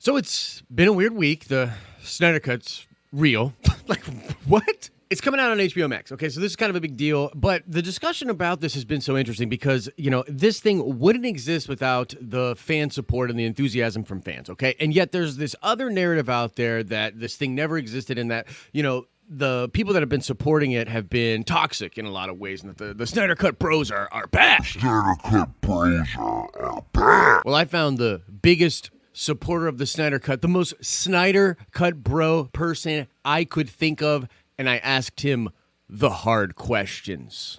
So it's been a weird week. The Snyder Cut's real. Like, what? It's coming out on HBO Max. Okay, so this is kind of a big deal. But the discussion about this has been so interesting because, this thing wouldn't exist without the fan support and the enthusiasm from fans, okay? And yet there's this other narrative out there that this thing never existed and that, the people that have been supporting it have been toxic in a lot of ways, and that the Snyder Cut bros are bad. Snyder Cut bros are bad. Well, I found the biggest supporter of the Snyder Cut, the most Snyder Cut bro person I could think of, and I asked him the hard questions.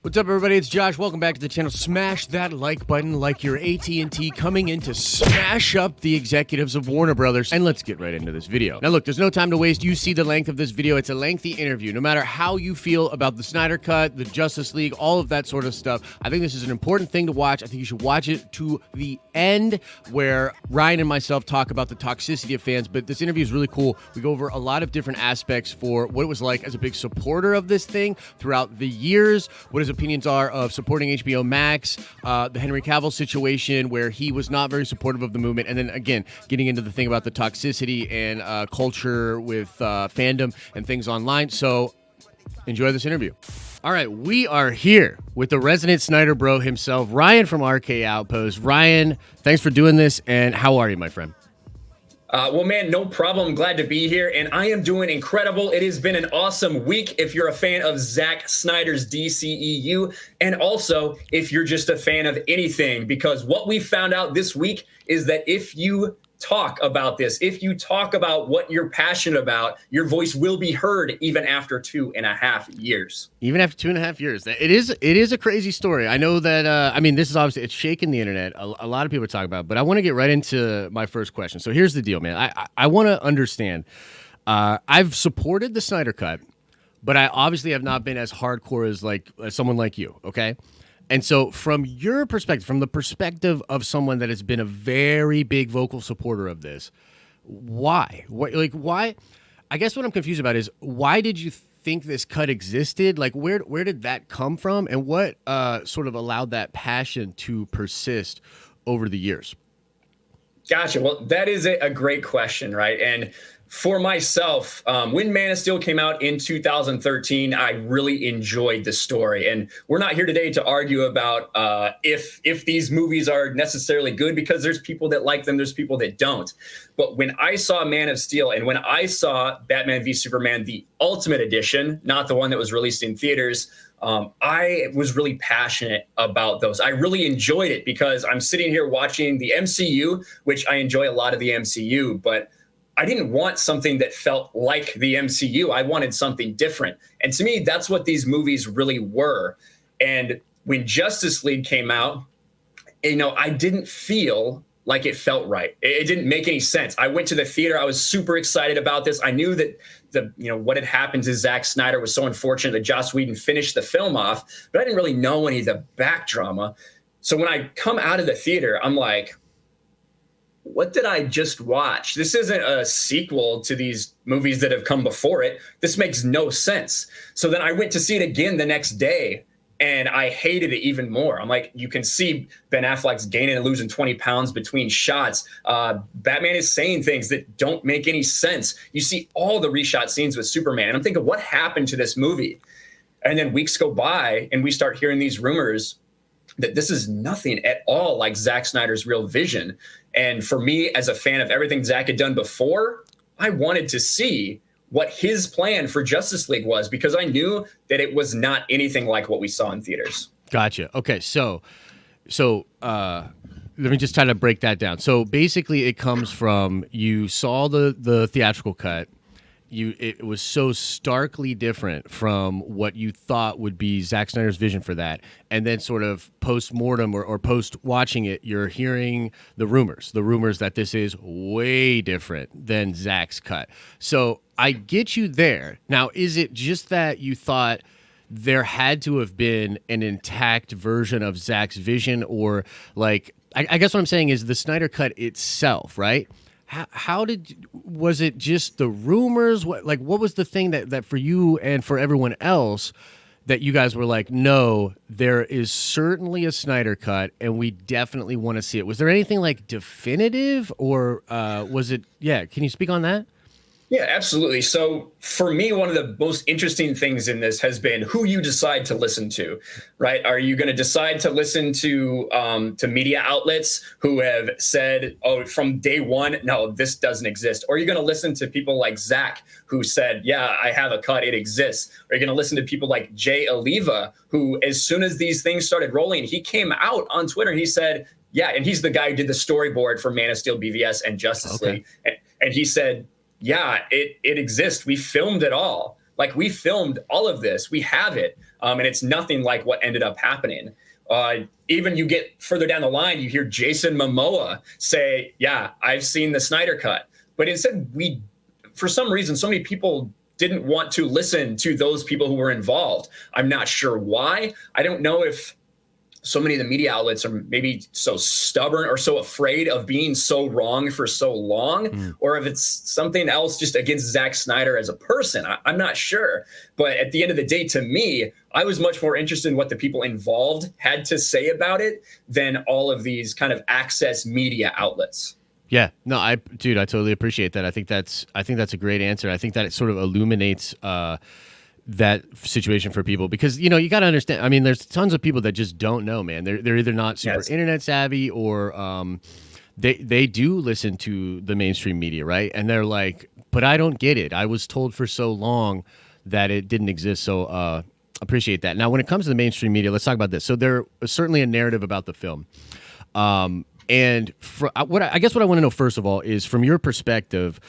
What's up, everybody? It's Josh. Welcome back to the channel. Smash that like button like you're AT&T coming in to smash up the executives of Warner Brothers. And let's get right into this video. Now, look, there's no time to waste. You see the length of this video. It's a lengthy interview. No matter how you feel about the Snyder Cut, the Justice League, all of that sort of stuff, I think this is an important thing to watch. I think you should watch it to the end where Ryan and myself talk about the toxicity of fans. But this interview is really cool. We go over a lot of different aspects for what it was like as a big supporter of this thing throughout the years, what his opinions are of supporting HBO Max, the Henry Cavill situation where he was not very supportive of the movement, and then again getting into the thing about the toxicity and culture with fandom and things online. So enjoy this interview. All right, we are here with the resident Snyder bro himself, Ryan from RK Outpost. Ryan, thanks for doing this, and how are you, my friend? Well, man, no problem. Glad to be here, and I am doing incredible. It has been an awesome week if you're a fan of Zack Snyder's DCEU, and also if you're just a fan of anything, because what we found out this week is that if you talk about this, if you talk about what you're passionate about, your voice will be heard even after 2.5 years. Even after 2.5 years. It is a crazy story. I know that, this is obviously, it's shaken the internet. A lot of people are talking about it, but I want to get right into my first question. So here's the deal, man. I want to understand. I've supported the Snyder Cut, but I obviously have not been as hardcore as someone like you, okay? And so from your perspective, from the perspective of someone that has been a very big vocal supporter of this, why? Why? I guess what I'm confused about is why did you think this cut existed? Like, where did that come from? And what sort of allowed that passion to persist over the years? Gotcha. Well, that is a great question, right? And for myself, when Man of Steel came out in 2013, I really enjoyed the story. And we're not here today to argue about if these movies are necessarily good, because there's people that like them, there's people that don't. But when I saw Man of Steel and when I saw Batman v Superman, the Ultimate Edition, not the one that was released in theaters, I was really passionate about those. I really enjoyed it because I'm sitting here watching the MCU, which I enjoy a lot of the MCU, but I didn't want something that felt like the MCU. I wanted something different. And to me, that's what these movies really were. And when Justice League came out, I didn't feel like it felt right. It didn't make any sense. I went to the theater. I was super excited about this. I knew that what had happened to Zack Snyder was so unfortunate that Joss Whedon finished the film off, but I didn't really know any of the back drama. So when I come out of the theater, I'm like, what did I just watch? This isn't a sequel to these movies that have come before it. This makes no sense. So then I went to see it again the next day, and I hated it even more. I'm like, you can see Ben Affleck's gaining and losing 20 pounds between shots. Batman is saying things that don't make any sense. You see all the reshot scenes with Superman. And I'm thinking, what happened to this movie? And then weeks go by, and we start hearing these rumors that this is nothing at all like Zack Snyder's real vision. And for me, as a fan of everything Zack had done before, I wanted to see what his plan for Justice League was, because I knew that it was not anything like what we saw in theaters. Gotcha. Okay, so let me just try to break that down. So basically, it comes from you saw the theatrical cut. It was so starkly different from what you thought would be Zack Snyder's vision for that. And then sort of post-mortem or post-watching it, you're hearing the rumors that this is way different than Zack's cut. So I get you there. Now, is it just that you thought there had to have been an intact version of Zack's vision? Or like, I guess what I'm saying is the Snyder cut itself, right? Was it just the rumors? What was the thing that for you and for everyone else that you guys were like, no, there is certainly a Snyder Cut, and we definitely want to see it. Was there anything like definitive, or was it? Yeah, can you speak on that? Yeah, absolutely. So for me, one of the most interesting things in this has been who you decide to listen to, right? Are you going to decide to listen to media outlets who have said, oh, from day one, no, this doesn't exist? Or are you going to listen to people like Zach, who said, yeah, I have a cut, it exists? Or are you going to listen to people like Jay Oliva, who, as soon as these things started rolling, he came out on Twitter and he said, yeah, and he's the guy who did the storyboard for Man of Steel, BVS, and Justice League. And he said, yeah, it exists. We filmed it all. Like, we filmed all of this. We have it. And it's nothing like what ended up happening. Even you get further down the line, you hear Jason Momoa say, yeah, I've seen the Snyder Cut. But instead, for some reason, so many people didn't want to listen to those people who were involved. I'm not sure why. I don't know if so many of the media outlets are maybe so stubborn or so afraid of being so wrong for so long, or if it's something else just against Zack Snyder as a person. I'm not sure. But at the end of the day, to me, I was much more interested in what the people involved had to say about it than all of these kind of access media outlets. Yeah, no, I totally appreciate that. I think that's a great answer. I think that it sort of illuminates that situation for people, because, you know, you got to understand, I mean, there's tons of people that just don't know, man. They're either not super internet savvy, or they do listen to the mainstream media, right? And they're like, but I don't get it. I was told for so long that it didn't exist. So appreciate that. Now, when it comes to the mainstream media, let's talk about this. So there is certainly a narrative about the film. And what I want to know, first of all, is from your perspective,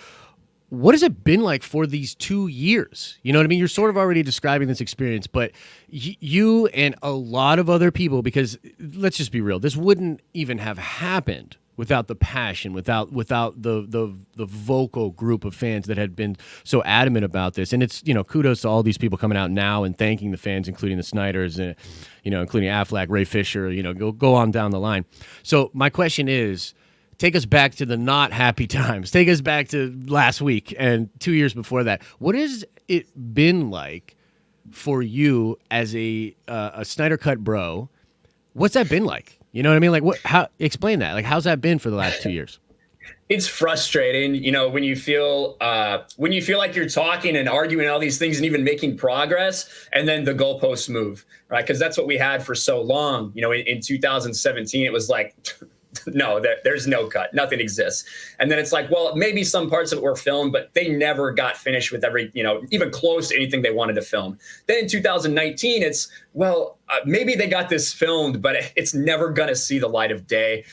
what has it been like for these 2 years? You know what I mean? You're sort of already describing this experience, but you and a lot of other people, because let's just be real, this wouldn't even have happened without the passion, without the vocal group of fans that had been so adamant about this. And it's, you know, kudos to all these people coming out now and thanking the fans, including the Snyders, you know, including Affleck, Ray Fisher, you know, go on down the line. So my question is, take us back to the not happy times. Take us back to last week and 2 years before that. What has it been like for you as a Snyder Cut bro? What's that been like? You know what I mean? Like, how explain that? Like, how's that been for the last 2 years? It's frustrating, you know, when you feel like you're talking and arguing all these things and even making progress, and then the goalposts move, right? Because that's what we had for so long. You know, in 2017, it was like, no, there's no cut. Nothing exists. And then it's like, well, maybe some parts of it were filmed, but they never got finished with every, you know, even close to anything they wanted to film. Then in 2019, it's, well, maybe they got this filmed, but it's never going to see the light of day.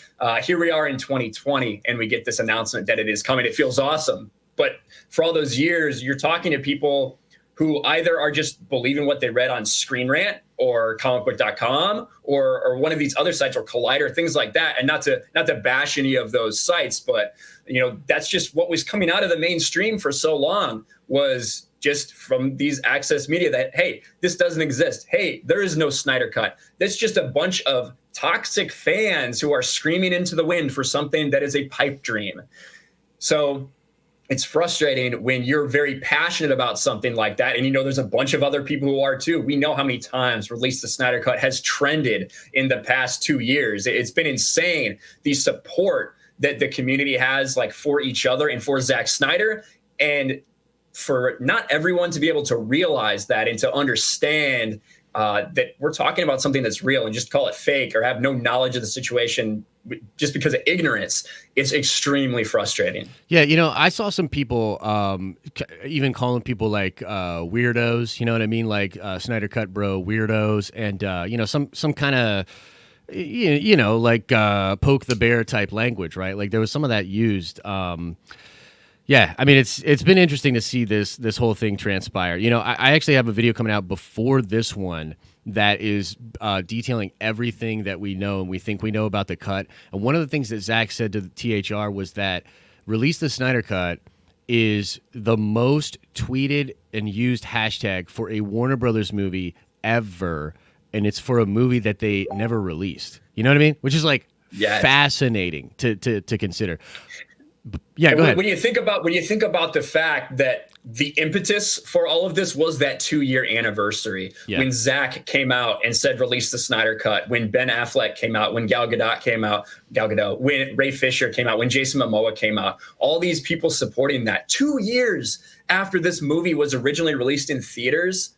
Here we are in 2020, and we get this announcement that it is coming. It feels awesome. But for all those years, you're talking to people who either are just believing what they read on Screen Rant or comicbook.com or one of these other sites, or Collider, things like that. And not to bash any of those sites, but, you know, that's just what was coming out of the mainstream for so long, was just from these access media that, hey, this doesn't exist. Hey, there is no Snyder Cut. That's just a bunch of toxic fans who are screaming into the wind for something that is a pipe dream. So it's frustrating when you're very passionate about something like that. And, you know, there's a bunch of other people who are too. We know how many times Release the Snyder Cut has trended in the past 2 years. It's been insane, the support that the community has, like, for each other and for Zack Snyder. And for not everyone to be able to realize that and to understand that we're talking about something that's real, and just call it fake or have no knowledge of the situation just because of ignorance, it's extremely frustrating. Yeah, you know, I saw some people even calling people like weirdos, you know what I mean? Like Snyder Cut bro weirdos, and, you know, some kind of, you know, like poke the bear type language, right? Like there was some of that used. Yeah, I mean, it's been interesting to see this whole thing transpire. You know, I actually have a video coming out before this one that is detailing everything that we know and we think we know about the cut. And one of the things that Zach said to the THR was that Release the Snyder Cut is the most tweeted and used hashtag for a Warner Brothers movie ever, and it's for a movie that they never released. You know what I mean? Which is like fascinating to consider. Yeah, go ahead. When you think about the fact that the impetus for all of this was that 2-year anniversary, when Zack came out and said release the Snyder Cut, when Ben Affleck came out, when Gal Gadot, when Ray Fisher came out, when Jason Momoa came out, all these people supporting that 2 years after this movie was originally released in theaters.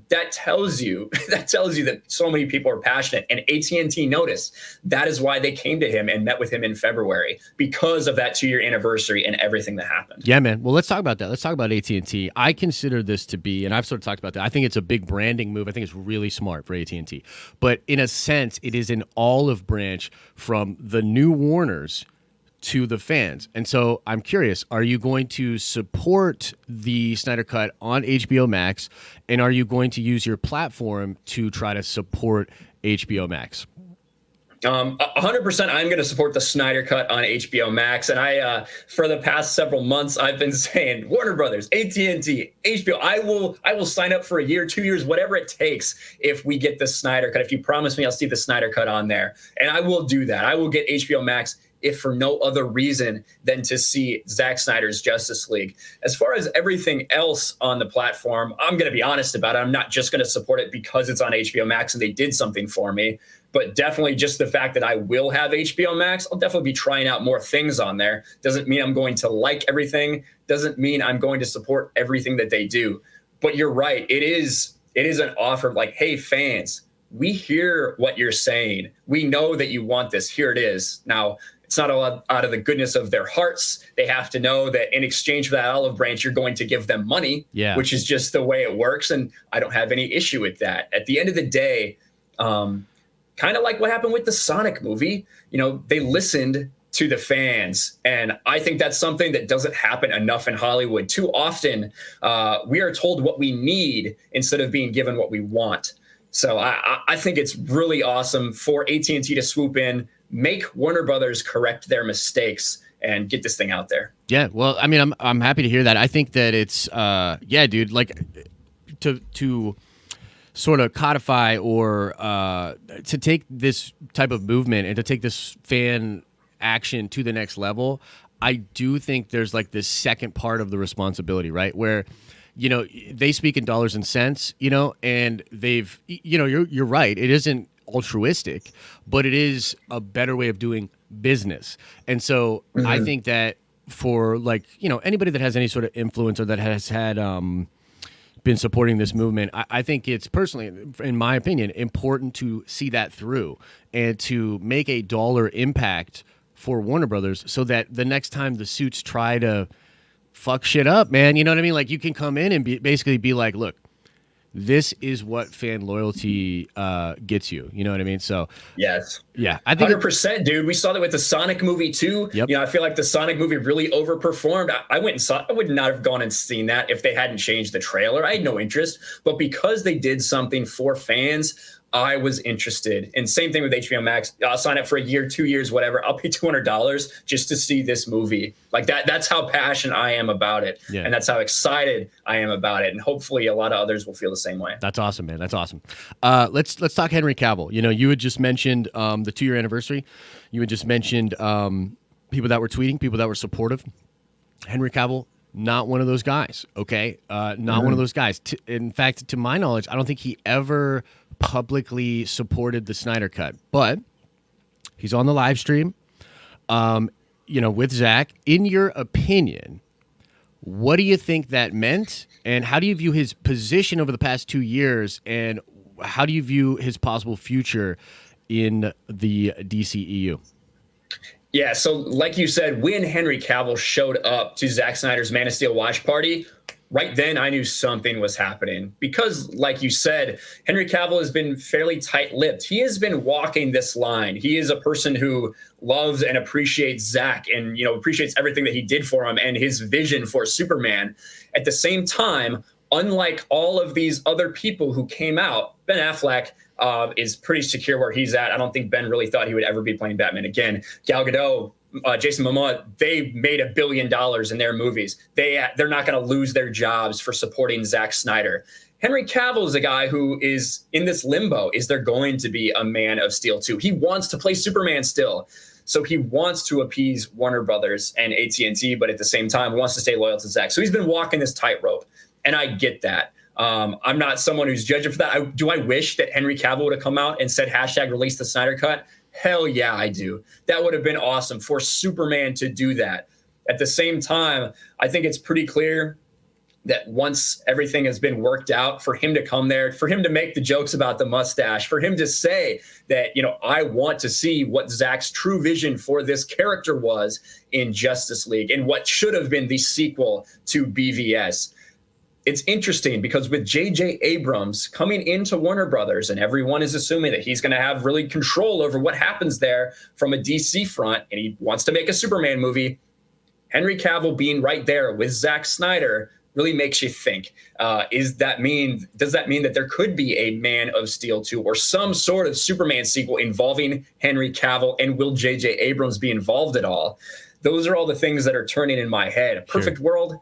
That tells you that so many people are passionate, and AT&T noticed. That is why they came to him and met with him in February, because of that 2-year anniversary and everything that happened. Yeah, man. Well, let's talk about that. Let's talk about AT&T. I consider this to be, and I've sort of talked about that, I think it's a big branding move. I think it's really smart for AT&T. But in a sense, it is an olive branch from the new Warners to the fans. And so I'm curious, are you going to support the Snyder Cut on HBO Max, and are you going to use your platform to try to support HBO Max? 100%, I'm going to support the Snyder Cut on HBO Max. And I, for the past several months, I've been saying Warner Brothers, AT&T, HBO, I will sign up for a year, 2 years, whatever it takes if we get the Snyder Cut. If you promise me I'll see the Snyder Cut on there. And I will do that. I will get HBO Max, if for no other reason than to see Zack Snyder's Justice League. As far as everything else on the platform, I'm going to be honest about it. I'm not just going to support it because it's on HBO Max and they did something for me, but definitely just the fact that I will have HBO Max, I'll definitely be trying out more things on there. Doesn't mean I'm going to like everything. Doesn't mean I'm going to support everything that they do. But you're right. It is an offer of like, hey, fans, we hear what you're saying. We know that you want this. Here it is. Now, it's not all out of the goodness of their hearts. They have to know that in exchange for that olive branch, you're going to give them money, which is just the way it works. And I don't have any issue with that. At the end of the day, kind of like what happened with the Sonic movie, they listened to the fans. And I think that's something that doesn't happen enough in Hollywood. Too often, we are told what we need instead of being given what we want. So I think it's really awesome for AT&T to swoop in, make Warner Brothers correct their mistakes, and get this thing out there. Yeah, well, I mean, I'm happy to hear that. I think that it's, dude, like to sort of codify or to take this type of movement and to take this fan action to the next level, I do think there's like this second part of the responsibility, right? Where they speak in dollars and cents, and they've, you're right. It isn't altruistic, but it is a better way of doing business. And so I think that for anybody that has any sort of influence or that has had been supporting this movement, I think it's personally, in my opinion, important to see that through and to make a dollar impact for Warner Brothers so that the next time the suits try to fuck shit up, man, you know what I mean? Like, you can come in and basically be like, look, this is what fan loyalty gets you. You know what I mean? So yes, yeah, I think 100%, dude. We saw that with the Sonic movie too. Yep. I feel like the Sonic movie really overperformed. I went and saw. I would not have gone and seen that if they hadn't changed the trailer. I had no interest, but because they did something for fans, I was interested. And same thing with HBO Max. I'll sign up for a year, 2 years, whatever. I'll pay $200 just to see this movie. Like that. That's how passionate I am about it. Yeah. And that's how excited I am about it. And hopefully a lot of others will feel the same way. That's awesome, man. That's awesome. Let's talk Henry Cavill. You had just mentioned the 2-year anniversary. You had just mentioned people that were tweeting, people that were supportive. Henry Cavill, not one of those guys, okay? Not one of those guys. In fact, to my knowledge, I don't think he ever publicly supported the Snyder Cut, but he's on the live stream, with Zack. In your opinion, what do you think that meant, and how do you view his position over the past 2 years, and how do you view his possible future in the DCEU? Yeah, so like you said, when Henry Cavill showed up to Zack Snyder's Man of Steel watch party, right then I knew something was happening because, like you said, Henry Cavill has been fairly tight-lipped. He has been walking this line. He is a person who loves and appreciates Zack and, appreciates everything that he did for him and his vision for Superman. At the same time, unlike all of these other people who came out, Ben Affleck is pretty secure where he's at. I don't think Ben really thought he would ever be playing Batman again. Gal Gadot, Jason Momoa, they made $1 billion in their movies. They're not going to lose their jobs for supporting Zack Snyder. Henry Cavill is a guy who is in this limbo. Is there going to be a Man of Steel 2? He wants to play Superman still. So he wants to appease Warner Brothers and AT&T, but at the same time wants to stay loyal to Zack. So he's been walking this tightrope, and I get that. I'm not someone who's judging for that. Do I wish that Henry Cavill would have come out and said #release the Snyder Cut? Hell yeah, I do. That would have been awesome for Superman to do that. At the same time, I think it's pretty clear that once everything has been worked out, for him to come there, for him to make the jokes about the mustache, for him to say that, I want to see what Zack's true vision for this character was in Justice League and what should have been the sequel to BVS. It's interesting because with J.J. Abrams coming into Warner Brothers, and everyone is assuming that he's going to have really control over what happens there from a DC front, and he wants to make a Superman movie, Henry Cavill being right there with Zack Snyder really makes you think, does that mean that there could be a Man of Steel 2 or some sort of Superman sequel involving Henry Cavill, and will J.J. Abrams be involved at all? Those are all the things that are turning in my head. A perfect world,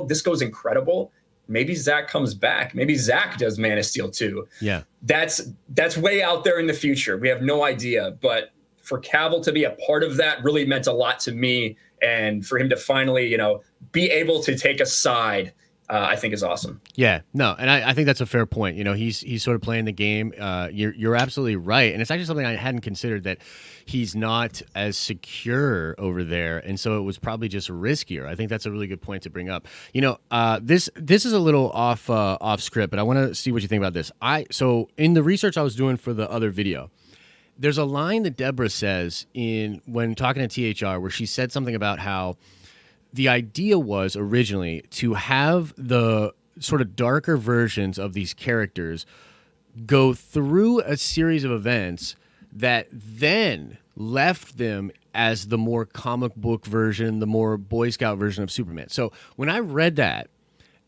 this goes incredible. Maybe Zack comes back. Maybe Zack does Man of Steel 2. Yeah. That's way out there in the future. We have no idea. But for Cavill to be a part of that really meant a lot to me. And for him to finally, be able to take a side, I think is awesome. Yeah, no, and I think that's a fair point. He's sort of playing the game. You're absolutely right, and it's actually something I hadn't considered, that he's not as secure over there, and so it was probably just riskier. I think that's a really good point to bring up. This is a little off script, but I want to see what you think about this. So in the research I was doing for the other video, there's a line that Deborah says when talking to THR, where she said something about how the idea was originally to have the sort of darker versions of these characters go through a series of events that then left them as the more comic book version, the more Boy Scout version of Superman. So when I read that,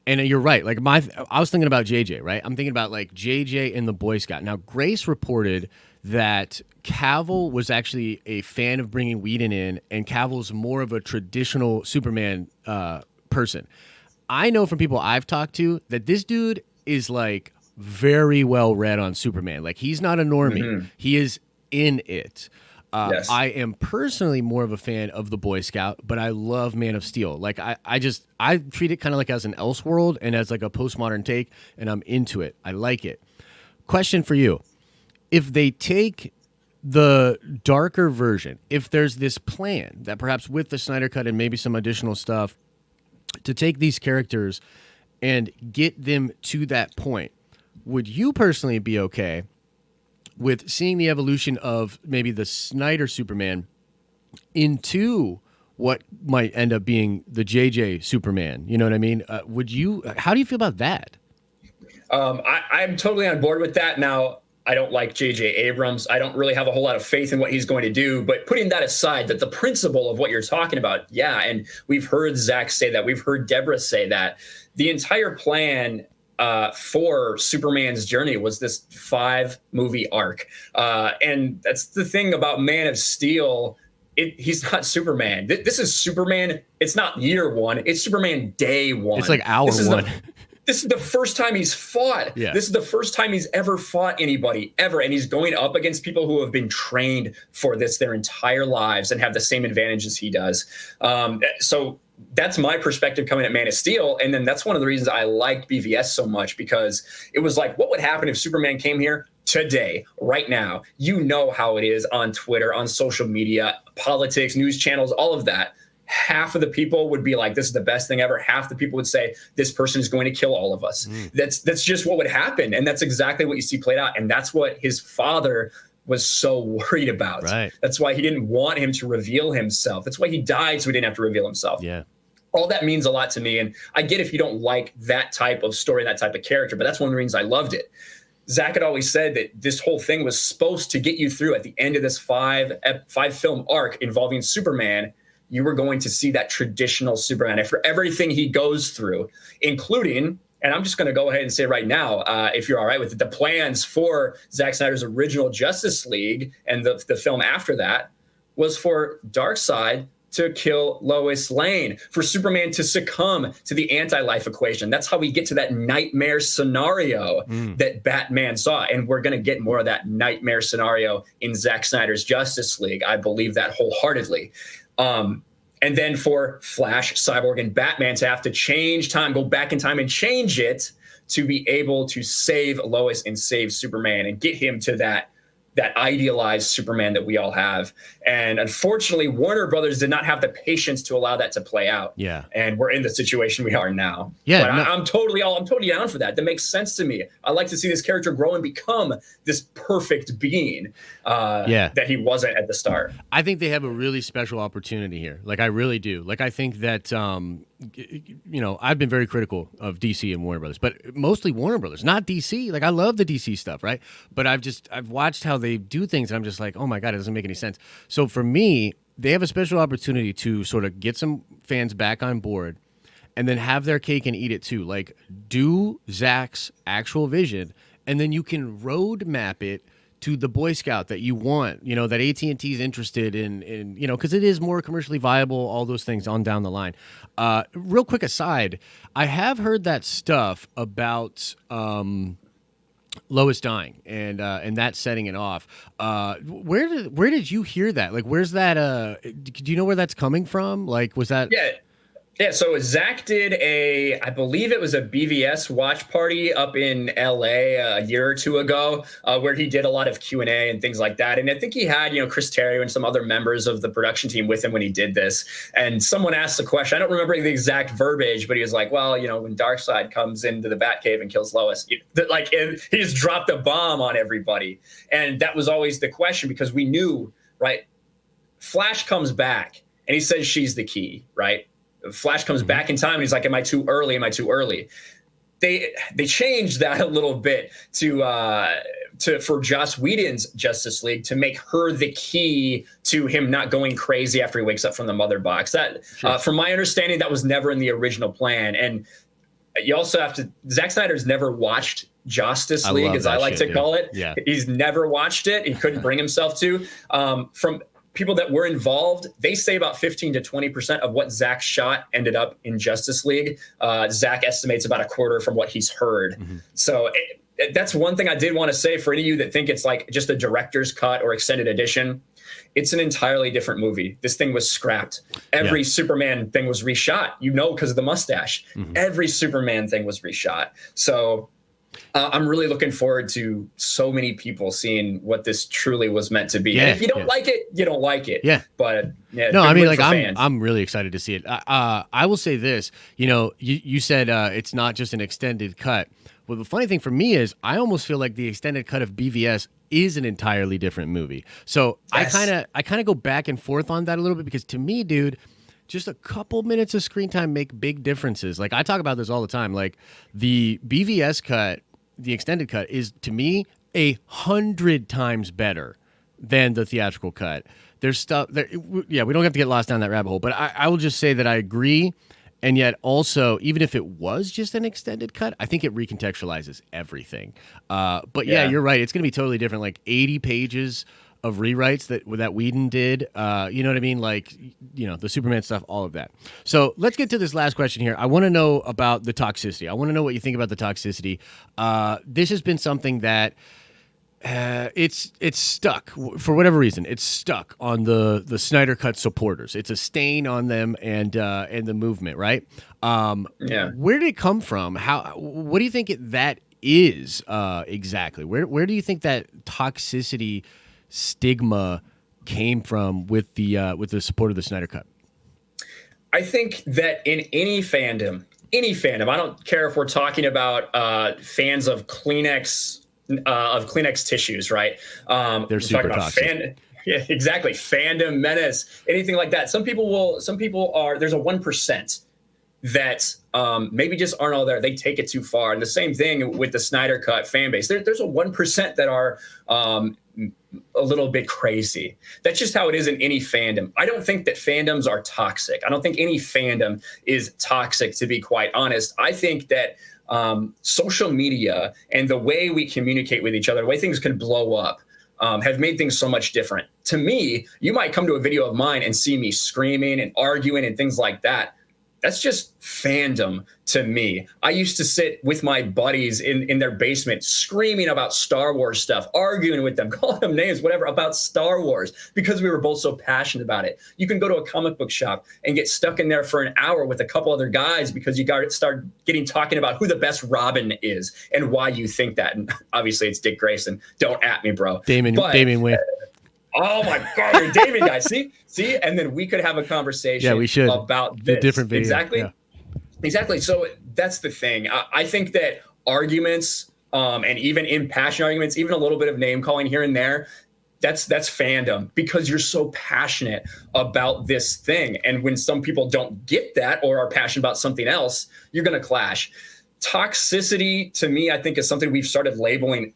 and you're right, like I was thinking about JJ, right? I'm thinking about like JJ and the Boy Scout. Now, Grace reported that Cavill was actually a fan of bringing Whedon in, and Cavill's more of a traditional Superman person. I know from people I've talked to that this dude is like very well read on Superman. Like, he's not a normie. Mm-hmm. He is in it. Yes. I am personally more of a fan of the Boy Scout, but I love Man of Steel. Like, I treat it kind of like as an Elseworld and as like a postmodern take, and I'm into it. I like it. Question for you. If they take the darker version, if there's this plan that perhaps with the Snyder Cut and maybe some additional stuff to take these characters and get them to that point, would you personally be okay with seeing the evolution of maybe the Snyder Superman into what might end up being the JJ Superman? You know what I mean? How do you feel about that? I'm totally on board with that. Now, I don't like J.J. Abrams. I don't really have a whole lot of faith in what he's going to do. But putting that aside, that the principle of what you're talking about, yeah, and we've heard Zack say that. We've heard Deborah say that. The entire plan for Superman's journey was this 5-movie arc. And that's the thing about Man of Steel. He's not Superman. This is Superman. It's not year one. It's Superman day one. It's like hour one. This is the first time he's fought. Yeah. This is the first time he's ever fought anybody, ever. And he's going up against people who have been trained for this their entire lives and have the same advantages he does. So that's my perspective coming at Man of Steel. And then that's one of the reasons I liked BVS so much, because it was like, what would happen if Superman came here today, right now? You know how it is on Twitter, on social media, politics, news channels, all of that. Half of the people would be like, this is the best thing ever. Half the people would say, this person is going to kill all of us. That's just what would happen. And that's exactly what you see played out. And that's what his father was so worried about. Right. That's why he didn't want him to reveal himself. That's why he died, so he didn't have to reveal himself. Yeah. All that means a lot to me. And I get if you don't like that type of story, that type of character, but that's one of the reasons I loved it. Zack had always said that this whole thing was supposed to get you through at the end of this five film arc involving Superman. You were going to see that traditional Superman for everything he goes through, including, and I'm just going to go ahead and say right now, if you're all right with it, the plans for Zack Snyder's original Justice League and the film after that was for Darkseid to kill Lois Lane, for Superman to succumb to the anti-life equation. That's how we get to that nightmare scenario that Batman saw. And we're going to get more of that nightmare scenario in Zack Snyder's Justice League. I believe that wholeheartedly. And then for Flash, Cyborg, and Batman to have to change time, go back in time and change it to be able to save Lois and save Superman and get him to that idealized Superman that we all have. And unfortunately, Warner Brothers did not have the patience to allow that to play out. Yeah. And we're in the situation we are now. Yeah. But I'm totally down for that. That makes sense to me. I like to see this character grow and become this perfect being that he wasn't at the start. I think they have a really special opportunity here. Like, I really do. Like, I think that, I've been very critical of DC and Warner Brothers, but mostly Warner Brothers, not DC. Like, I love the DC stuff, right? But I've watched how they do things, and I'm just like, oh my God, it doesn't make any sense. So for me, they have a special opportunity to sort of get some fans back on board and then have their cake and eat it too. Like, do Zack's actual vision, and then you can road map it to the Boy Scout that you want, that AT&T is interested in, because it is more commercially viable, all those things on down the line. Real quick aside, I have heard that stuff about Lois dying and that setting it off. Where did you hear that? Like, where's that? Do you know where that's coming from? Like, was that? Yeah, so Zack did I believe it was a BVS watch party up in LA a year or two ago, where he did a lot of Q&A and things like that. And I think he had, Chris Terrio and some other members of the production team with him when he did this. And someone asked the question, I don't remember the exact verbiage, but he was like, well, when Darkseid comes into the Batcave and kills Lois, he just dropped a bomb on everybody. And that was always the question, because we knew, right? Flash comes back and he says she's the key, right? Flash comes back in time and he's like, am I too early? Am I too early? They changed that a little bit for Joss Whedon's Justice League to make her the key to him not going crazy after he wakes up from the mother box. That, from my understanding, that was never in the original plan. And you also have to, Zack Snyder's never watched Justice League, as I like to call it. Yeah. He's never watched it. He couldn't bring himself to. From people that were involved, they say about 15 to 20% of what Zack shot ended up in Justice League. Zack estimates about a quarter from what he's heard. So that's one thing I did want to say for any of you that think it's like just a director's cut or extended edition. It's an entirely different movie. This thing was scrapped. Every Superman thing was reshot, because of the mustache. Every Superman thing was reshot. So I'm really looking forward to so many people seeing what this truly was meant to be. Yeah, and if you don't like it, you don't like it. Yeah. But no, I mean, like, I'm really excited to see it. I will say this, you said it's not just an extended cut. Well, the funny thing for me is I almost feel like the extended cut of BVS is an entirely different movie. So yes. I kind of go back and forth on that a little bit, because to me, dude, just a couple minutes of screen time make big differences. Like, I talk about this all the time. Like, the BVS cut, the extended cut, is to me 100 times better than the theatrical cut. There's stuff there. Yeah, we don't have to get lost down that rabbit hole, but I will just say that I agree. And yet also, even if it was just an extended cut, I think it recontextualizes everything. But yeah, you're right. It's going to be totally different. Like 80 pages of rewrites that Whedon did. You know what I mean? Like, the Superman stuff, all of that. So let's get to this last question here. I want to know about the toxicity. I want to know what you think about the toxicity. This has been something that it's stuck for whatever reason. It's stuck on the Snyder Cut supporters. It's a stain on them and the movement, right? Where did it come from? What do you think that is exactly? Where do you think that toxicity stigma came from with the support of the Snyder Cut? I think that in any fandom, I don't care if we're talking about fans of Kleenex tissues, right? They're super toxic. Yeah, exactly. Fandom, menace, anything like that. Some people are, there's a 1% that maybe just aren't all there. They take it too far. And the same thing with the Snyder Cut fan base. There's a 1% that are a little bit crazy. That's just how it is in any fandom. I don't think that fandoms are toxic. I don't think any fandom is toxic, to be quite honest. I think that social media and the way we communicate with each other, the way things can blow up, have made things so much different to me, you might come to a video of mine and see me screaming and arguing and things like that. That's just fandom to me. I used to sit with my buddies in their basement screaming about Star Wars stuff, arguing with them, calling them names, whatever, about Star Wars, because we were both so passionate about it. You can go to a comic book shop and get stuck in there for an hour with a couple other guys because you got to start talking about who the best Robin is and why you think that. And obviously it's Dick Grayson. Don't at me, bro. Damian Wayne. Oh my God, you're David guy. See, and then we could have a conversation. Yeah, we should about the this. different video. Exactly, yeah. Exactly. So that's the thing. I think that arguments, and even impassioned arguments, even a little bit of name calling here and there, that's fandom, because you're so passionate about this thing. And when some people don't get that or are passionate about something else, you're going to clash. Toxicity, to me, I think is something we've started labeling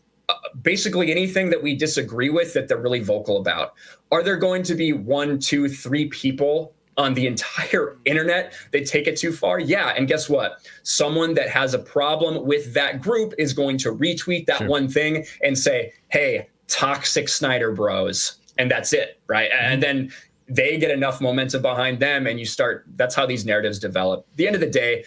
basically anything that we disagree with that they're really vocal about. Are there going to be 1, 2, 3 people on the entire internet that take it too far? Yeah. And guess what? Someone that has a problem with that group is going to retweet that one thing and say, hey, toxic Snyder bros. And that's it. Right. Mm-hmm. And then they get enough momentum behind them and that's how these narratives develop. At the end of the day,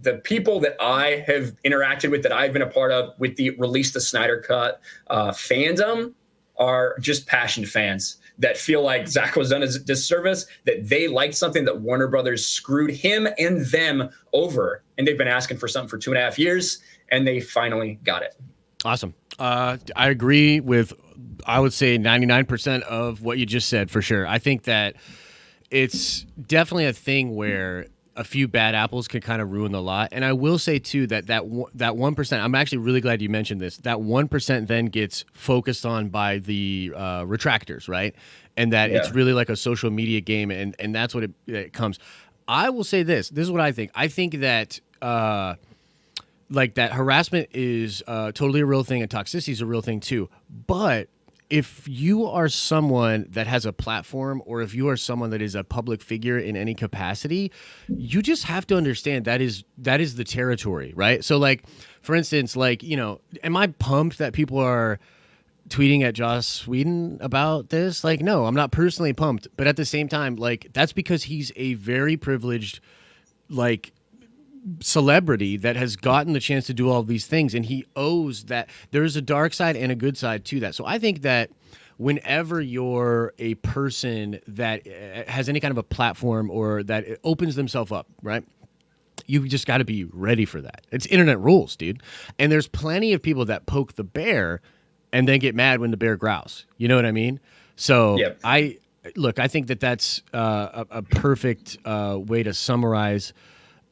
the people that I have interacted with, that I've been a part of with the Release the Snyder Cut fandom, are just passionate fans that feel like Zack was done a disservice, that they liked something that Warner Brothers screwed him and them over. And they've been asking for something for 2.5 years, and they finally got it. Awesome. I agree with, I would say, 99% of what you just said, for sure. I think that it's definitely a thing where a few bad apples can kind of ruin the lot. And I will say too that 1%, I'm actually really glad you mentioned this, that 1% then gets focused on by the retractors, right? And that it's really like a social media game, and that's what it comes. I will say this is what I think. I think that like that harassment is totally a real thing, and toxicity is a real thing too. But if you are someone that has a platform, or if you are someone that is a public figure in any capacity, you just have to understand that is the territory, right? So like, for instance, like, you know, am I pumped that people are tweeting at Joss Whedon about this? Like, no, I'm not personally pumped. But at the same time, like, that's because he's a very privileged, like, celebrity that has gotten the chance to do all of these things, and he owes that. There's a dark side and a good side to that. So I think that whenever you're a person that has any kind of a platform or that opens themselves up, right, you just got to be ready for that. It's internet rules, dude. And there's plenty of people that poke the bear and then get mad when the bear growls. You know what I mean? So I think that that's a perfect way to summarize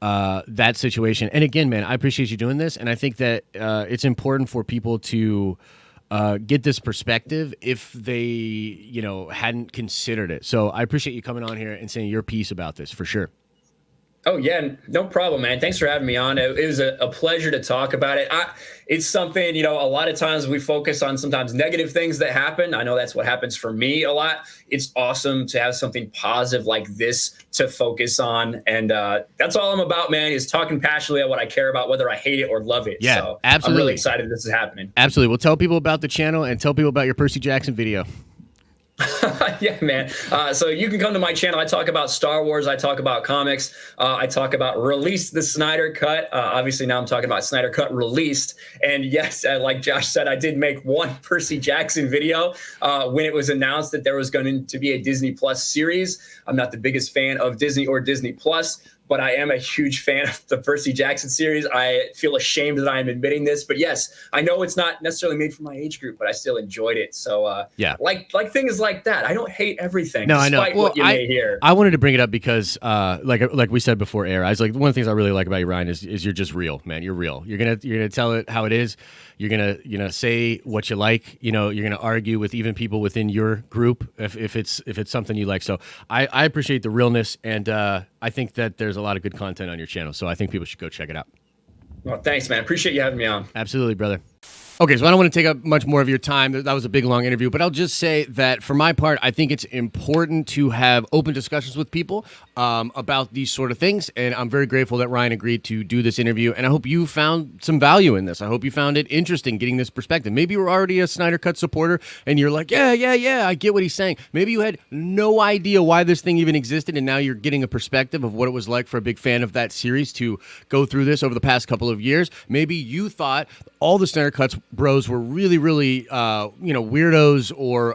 that situation. And again, man, I appreciate you doing this, and I think that it's important for people to get this perspective if they, you know, hadn't considered it. So I appreciate you coming on here and saying your piece about this, for sure. Oh, yeah, no problem, man. Thanks for having me on. It was a pleasure to talk about it. It's something, you know, a lot of times we focus on sometimes negative things that happen. I know that's what happens for me a lot. It's awesome to have something positive like this to focus on. And that's all I'm about, man, is talking passionately about what I care about, whether I hate it or love it. Yeah, so absolutely. I'm really excited this is happening. Absolutely. Well, tell people about the channel and tell people about your Percy Jackson video. Yeah, man. So you can come to my channel. I talk about Star Wars. I talk about comics. I talk about Release the Snyder Cut. Obviously, now I'm talking about Snyder Cut Released. And yes, like Josh said, I did make one Percy Jackson video when it was announced that there was going to be a Disney Plus series. I'm not the biggest fan of Disney or Disney Plus, but I am a huge fan of the Percy Jackson series. I feel ashamed that I am admitting this, but yes, I know it's not necessarily made for my age group, but I still enjoyed it. So like things like that. I don't hate everything. No, I know. Well, what you may hear. I wanted to bring it up because, like we said before air, I was like, one of the things I really like about you, Ryan, is you're just real, man. You're real. You're gonna tell it how it is. You're gonna say what you like. You know, you're gonna argue with even people within your group if it's something you like. So I appreciate the realness, and I think that there's a lot of good content on your channel. So I think people should go check it out. Well, thanks, man. Appreciate you having me on. Absolutely, brother. Okay, so I don't want to take up much more of your time. That was a big, long interview, but I'll just say that for my part, I think it's important to have open discussions with people about these sort of things, and I'm very grateful that Ryan agreed to do this interview, and I hope you found some value in this. I hope you found it interesting getting this perspective. Maybe you were already a Snyder Cut supporter, and you're like, yeah, I get what he's saying. Maybe you had no idea why this thing even existed, and now you're getting a perspective of what it was like for a big fan of that series to go through this over the past couple of years. Maybe you thought all the Snyder Cuts bros were really, really, weirdos or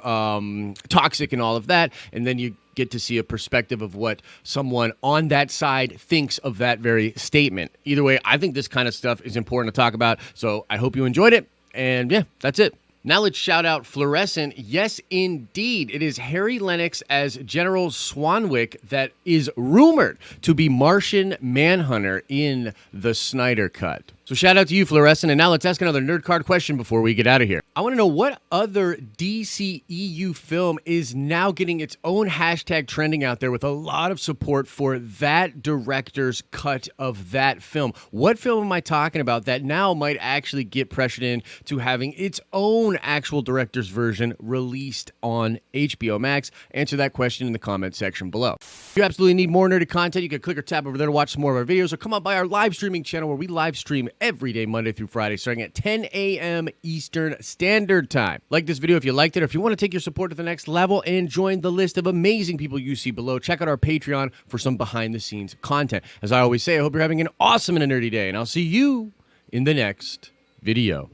toxic and all of that, and then you get to see a perspective of what someone on that side thinks of that very statement. Either way, I think this kind of stuff is important to talk about, so I hope you enjoyed it, and yeah, that's it. Now let's shout out Fluorescent. Yes, indeed. It is Harry Lennox as General Swanwick that is rumored to be Martian Manhunter in the Snyder Cut. So shout out to you, Fluorescent. And now let's ask another nerd card question before we get out of here. I want to know what other DCEU film is now getting its own hashtag trending out there with a lot of support for that director's cut of that film. What film am I talking about that now might actually get pressured in to having its own actual director's version released on HBO Max? Answer that question in the comment section below. If you absolutely need more nerdy content, you can click or tap over there to watch some more of our videos, or come up by our live streaming channel where we live stream every day, Monday through Friday, starting at 10 a.m. Eastern Standard Time. Like this video if you liked it, or if you want to take your support to the next level and join the list of amazing people you see below, check out our Patreon for some behind-the-scenes content. As I always say, I hope you're having an awesome and a nerdy day, and I'll see you in the next video.